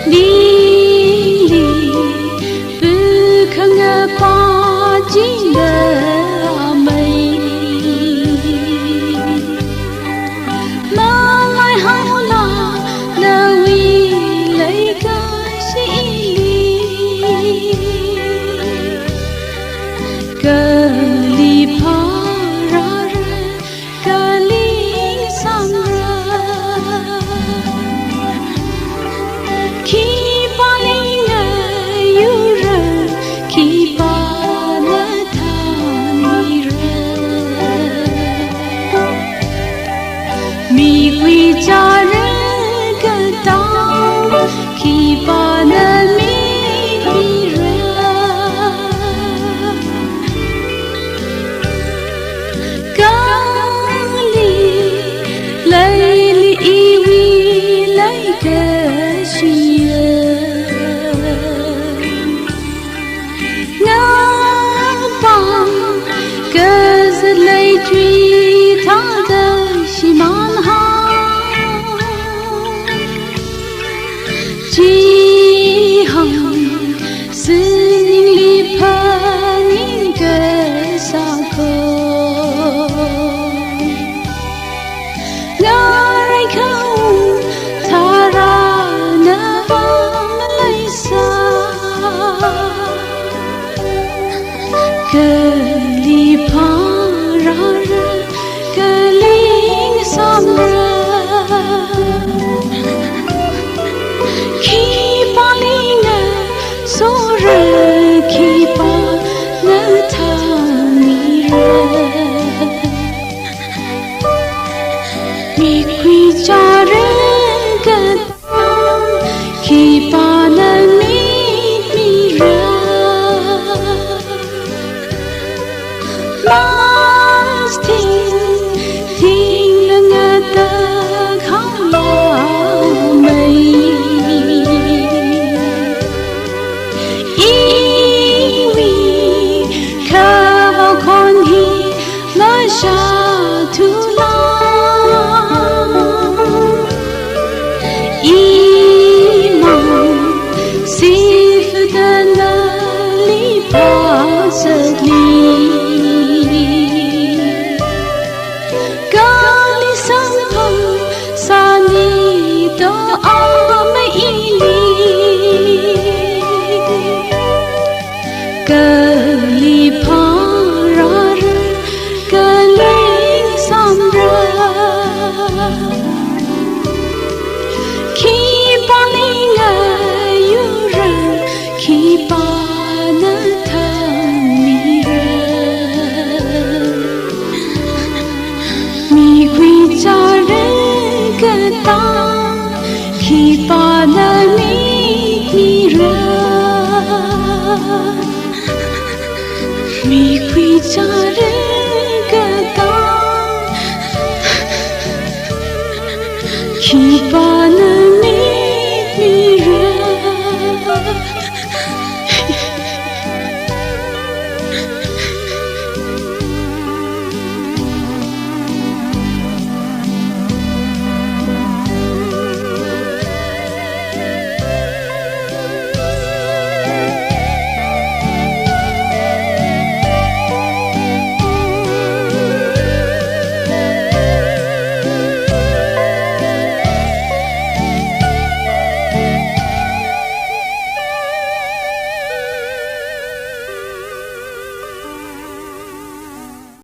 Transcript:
离离不肯个把金的阿妹，马来好啦，那为来个心里，格里帕拉人，格里桑人。家人个当，去把那米米人，刚里来里一位来个需要，我帮个是来追他的西蛮好。几行思念里盼你个啥口，我来口他让那我们来撒，格里怕让人格里伤人。所人去把那他迷人，米归家人个当，去把那迷人，马斯听了我的好老妹。下土浪，一梦幸福的那里把着你，咖喱上头撒你的阿妹伊里，咖喱旁。去把那迷人，米归家人个当，去把。